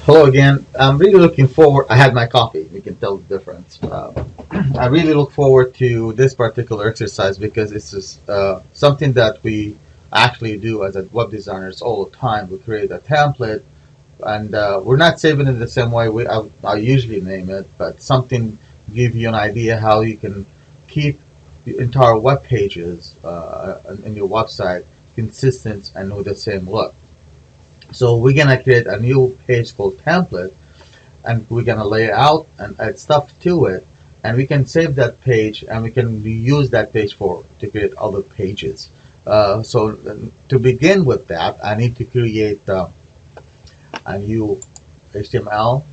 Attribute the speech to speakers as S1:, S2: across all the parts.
S1: Hello again. I'm really looking forward. I had my coffee. You can tell the difference. I really look forward to this particular exercise because it's just something that we actually do as a web designers all the time. We create a template, and we're not saving it the same way I usually name it, but something give you an idea how you can keep the entire web pages in your website consistent and with the same look. So we're gonna create a new page called template, and we're gonna lay it out and add stuff to it, and we can save that page and we can use that page for to create other pages. To begin with that, I need to create a new HTML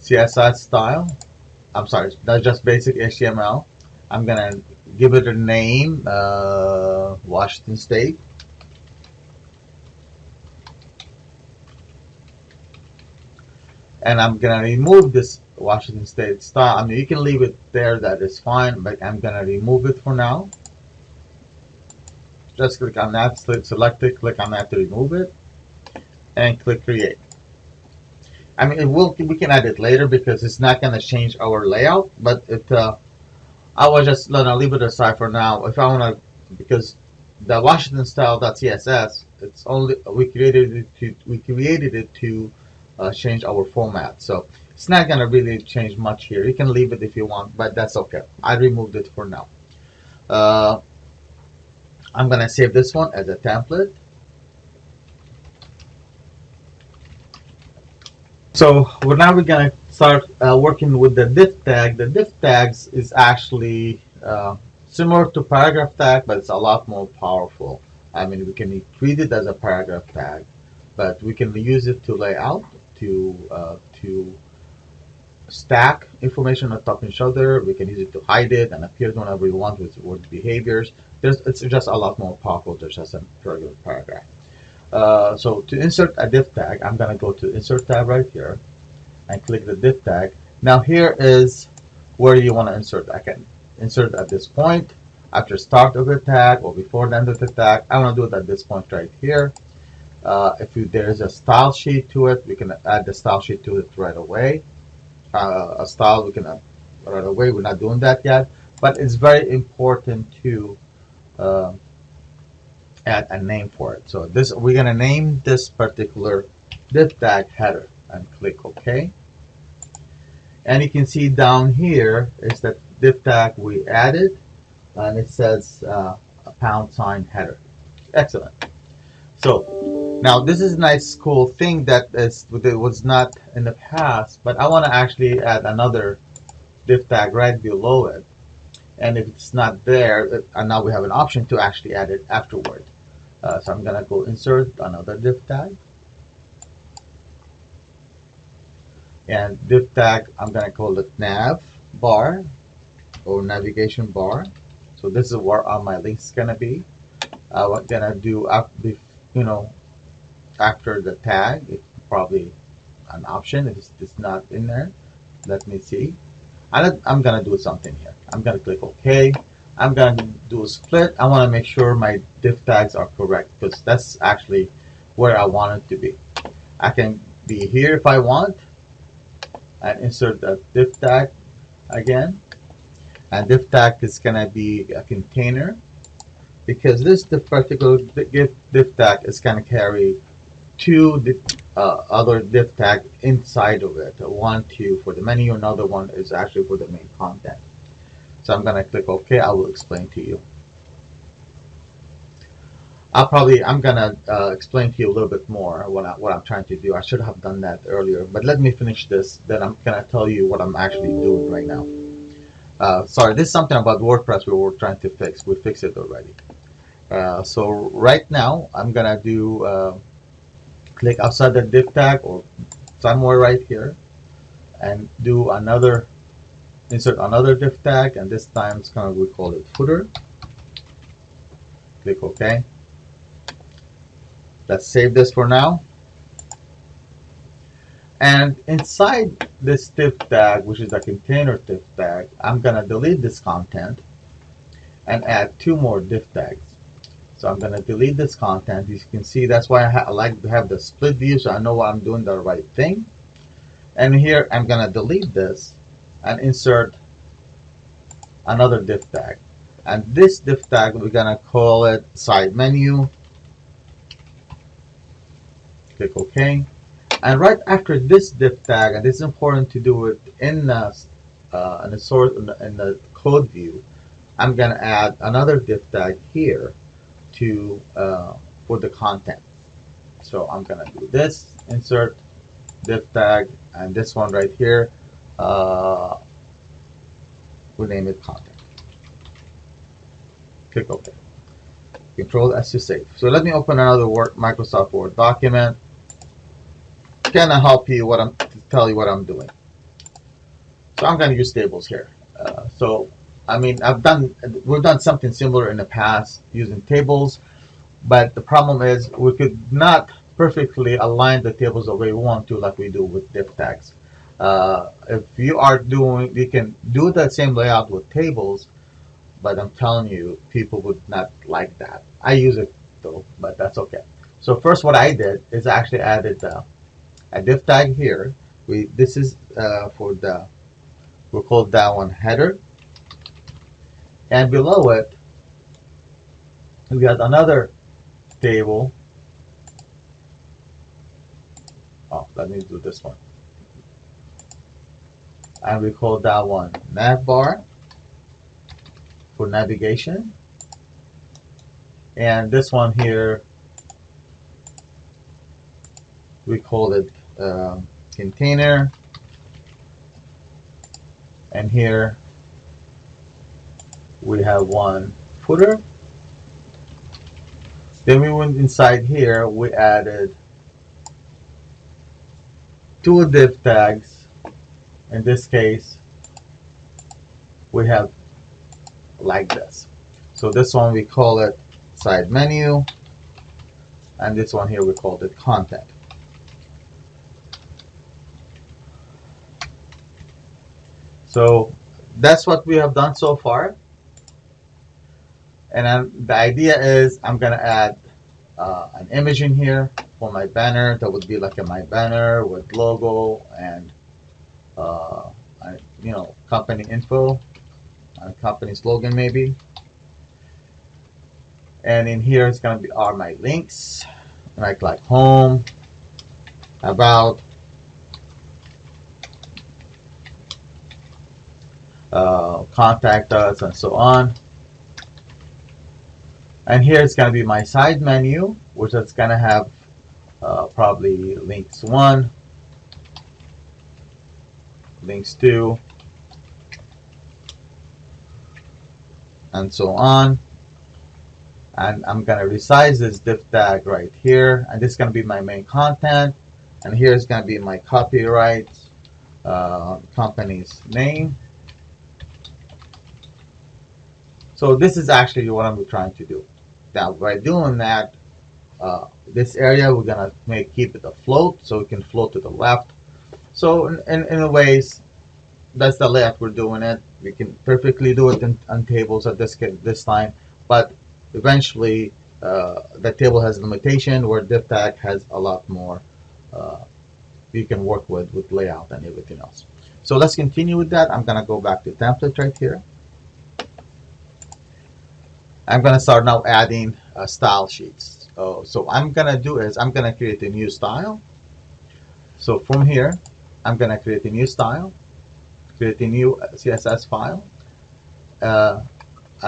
S1: CSS style. I'm sorry, that's just basic HTML. I'm gonna give it a name, Washington State. And I'm gonna remove this Washington State style. I mean, you can leave it there, that is fine, but I'm gonna remove it for now. Just click on that, select it, click on that to remove it, and click create. I mean, we can add it later because it's not gonna change our layout, but I was just gonna leave it aside for now. If I wanna, because the Washington style.css, it's only we created it to change our format. So it's not going to really change much here. You can leave it if you want, but that's okay. I removed it for now. I'm going to save this one as a template. So now we're going to start working with the div tag. The div tags is actually similar to paragraph tag, but it's a lot more powerful. I mean, we can treat it as a paragraph tag, but we can use it to lay out, to stack information on top of each other. We can use it to hide it and appear whenever we want with behaviors. It's just a lot more powerful than just a regular paragraph. So to insert a div tag, I'm going to go to Insert tab right here and click the div tag. Now here is where you want to insert. I can insert at this point, after start of the tag or before the end of the tag. I want to do it at this point right here. If there's a style sheet to it, we can add the style sheet to it right away. A style we can add right away. We're not doing that yet, but it's very important to add a name for it. So we're gonna name this particular div tag header and click OK. And you can see down here is that div tag we added, and it says a # header. Excellent. So now this is a nice cool thing that was not in the past, but I want to actually add another div tag right below it. And if it's not there, and now we have an option to actually add it afterward. So I'm going to go insert another div tag. And div tag, I'm going to call it nav bar or navigation bar. So this is where all my links going to be. I'm going to do, after the tag, it's probably an option if it's not in there. Let me see. I'm going to do something here. I'm going to click OK. I'm going to do a split. I want to make sure my div tags are correct because that's actually where I want it to be. I can be here if I want and insert the div tag again. And div tag is going to be a container because the particular div tag is going to carry two other div tag inside of it. One, two for the menu, another one is actually for the main content. So I'm going to click OK. I will explain to you. I'm going to explain to you a little bit more what I'm trying to do. I should have done that earlier, but let me finish this. Then I'm going to tell you what I'm actually doing right now. Sorry, this is something about WordPress we were trying to fix. We fixed it already. So right now I'm going to do click outside the div tag or somewhere right here and do insert another div tag, and this time it's going to, we call it footer. Click OK. Let's save this for now. And inside this div tag, which is the container div tag, I'm going to delete this content and add two more div tags. So I'm going to delete this content. As you can see, that's why I like to have the split view so I know I'm doing the right thing. And here I'm going to delete this and insert another div tag. And this div tag, we're going to call it side menu. Click OK. And right after this div tag, and it's important to do it in the source in the code view, I'm going to add another div tag here to for the content. So I'm going to do this, insert div tag, and this one right here, we'll name it content. Click OK. Control S to save. So let me open another Microsoft Word document. Kind of help you tell you what I'm doing. So I'm going to use tables here. So I mean, we've done something similar in the past using tables, but the problem is we could not perfectly align the tables the way we want to, like we do with div tags. If you are doing, you can do that same layout with tables, but I'm telling you, people would not like that. I use it though, but that's okay. So first, what I did is I actually added a div tag here. This is for we'll call that one header, and below it we got another table. Oh, let me do this one, and we call that one nav bar for navigation, and this one here we call it container, and here we have one footer. Then we went inside here, we added two div tags. In this case, we have like this. So this one we call it side menu, and this one here we called it content. So that's what we have done so far. And then the idea is I'm going to add an image in here for my banner. That would be like my banner with logo and company info, company slogan maybe. And in here it's going to be are my links, like home, about, contact us, and so on. And here it's going to be my side menu, which is going to have probably links 1, links 2, and so on. And I'm going to resize this div tag right here, and this is going to be my main content, and here is going to be my copyright, company's name. So this is actually what I'm trying to do. Now by doing that, this area we're gonna keep it a float, so we can float to the left. So in a ways, that's the layout we're doing it. We can perfectly do it on tables at this time, but eventually the table has limitation where div tag has a lot more you can work with layout and everything else. So let's continue with that. I'm gonna go back to template right here. I'm going to start now adding style sheets. So I'm going to do is I'm going to create a new style. So from here, I'm going to create a new style, create a new CSS file. I'm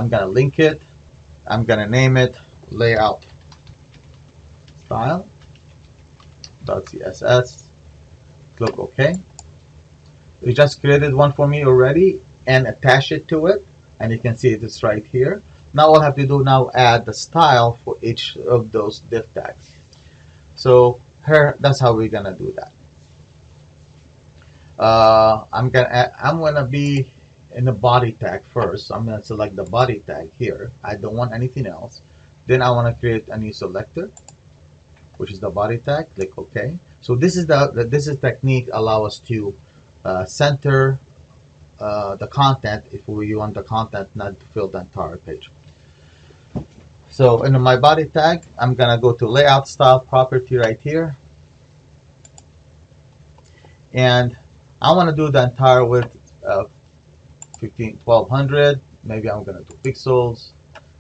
S1: going to link it. I'm going to name it layout style.css. Click OK. We just created one for me already and attach it to it. And you can see it's right here. Now all I have to do now add the style for each of those div tags. So here, that's how we're gonna do that. I'm gonna be in the body tag first. So I'm gonna select the body tag here. I don't want anything else. Then I want to create a new selector, which is the body tag. Click OK. So this is the technique allow us to center the content if we want the content not to fill the entire page. So in my body tag, I'm gonna go to layout style property right here, and I want to do the entire width of 1200. Maybe I'm gonna do pixels.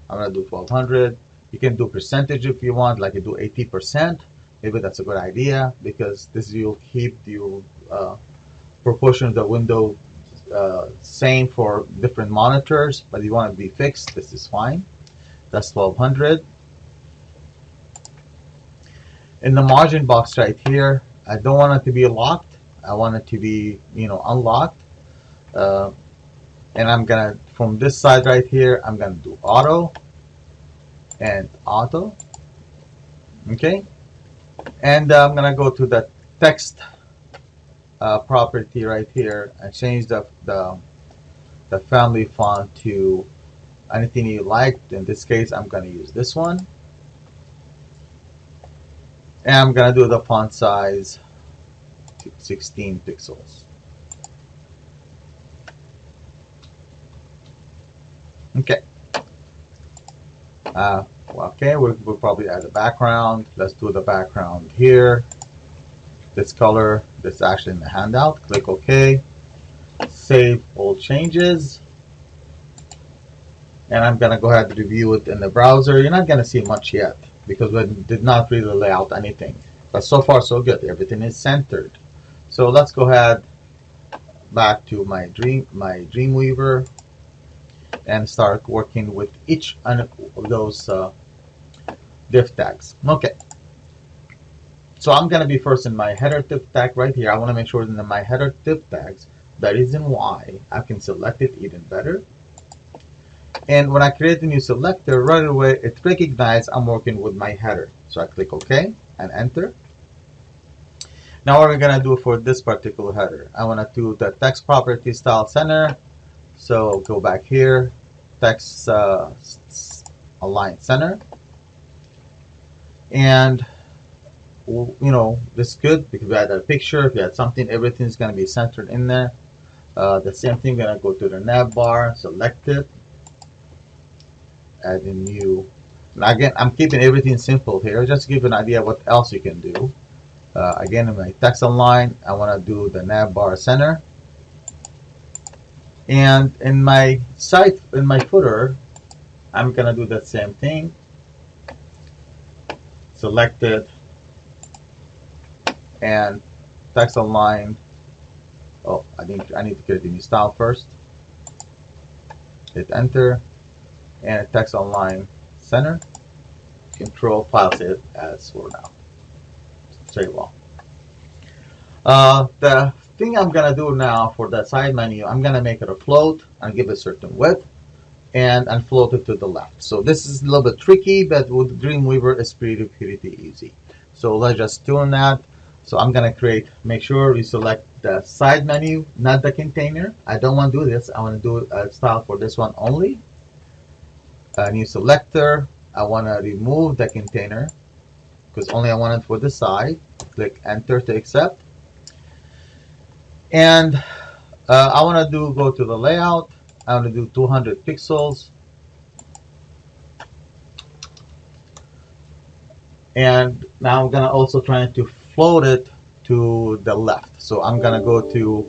S1: I'm gonna do 1200. You can do percentage if you want, like you do 80%. Maybe that's a good idea because this you'll keep your proportion of the window same for different monitors, but you want to be fixed. This is fine. That's 1200. In the margin box right here, I don't want it to be locked. I want it to be, unlocked. And I'm gonna, from this side right here, I'm gonna do auto and auto. Okay. And I'm gonna go to the text property right here and change the family font to anything you like. In this case, I'm gonna use this one. And I'm gonna do the font size to 16 pixels. Okay. Okay, we'll probably add a background. Let's do the background here. This color, this is actually in the handout. Click OK. Save all changes. And I'm gonna go ahead and review it in the browser. You're not gonna see much yet because we did not really lay out anything. But so far so good. Everything is centered. So let's go ahead back to my Dreamweaver and start working with each of those div tags. Okay. So I'm going to be first in my header div tag right here. I want to make sure that in my header div tags, the reason why I can select it even better. And when I create a new selector, right away it recognizes I'm working with my header. So I click OK and enter. Now what we're going to do for this particular header, I want to do the text property style center. So go back here, text align center, and this is good because we had a picture. If you had something, everything's going to be centered in there. The same thing, going to go to the nav bar, select it, add a new. Now again, I'm keeping everything simple here, just to give you an idea what else you can do. Again, in my text align, I want to do the nav bar center. And in my site, in my footer, I'm going to do the same thing. Select it and text align. Oh, I need to create a new style first. Hit enter and text align center. Control file save as for now. Save all. The thing I'm gonna do now for the side menu, I'm gonna make it a float and give it a certain width and float it to the left. So this is a little bit tricky, but with Dreamweaver it's pretty easy. So let's just tune that. So I'm gonna make sure we select the side menu, not the container. I don't want to do this. I want to do a style for this one only. A new selector. I want to remove the container because only I want it for the side. Click enter to accept. And I want to go to the layout. I want to do 200 pixels. And now I'm going to also try to float it to the left. So I'm going to go to,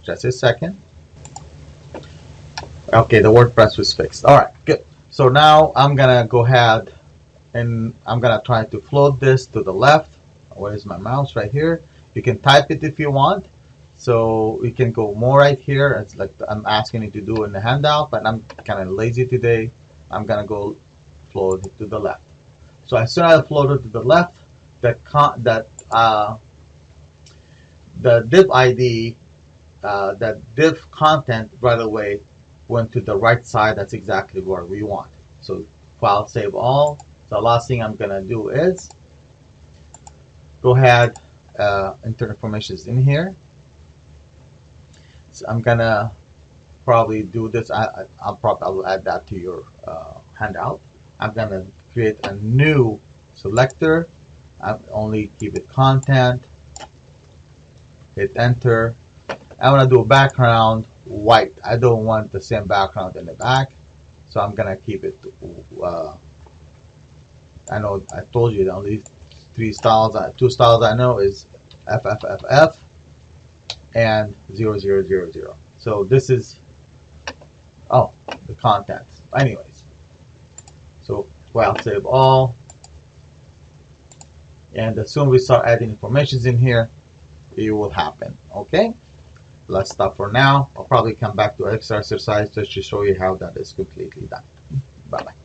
S1: just a second. Okay, the WordPress was fixed. All right, good. So now I'm going to go ahead and I'm going to try to float this to the left. Where is my mouse? Right here. You can type it if you want. So we can go more right here. It's like I'm asking you to do in the handout, but I'm kind of lazy today. I'm going to go float it to the left. So as soon as I float it to the left, the div ID, that div content right away went to the right side. That's exactly where we want. So file save all. The last thing I'm going to do is go ahead, enter information is in here. So I'm going to probably do this. I'll add that to your handout. I'm going to create a new selector. I only keep it content. Hit enter. I want to do a background white. I don't want the same background in the back, so I'm gonna keep it I know I told you the only two styles I know is FFFF and 0000. So this is, oh, the contents. Anyways, so well, save all. And as soon as we start adding informations in here, it will happen. Okay, let's stop for now. I'll probably come back to extra exercise just to show you how that is completely done. Bye bye.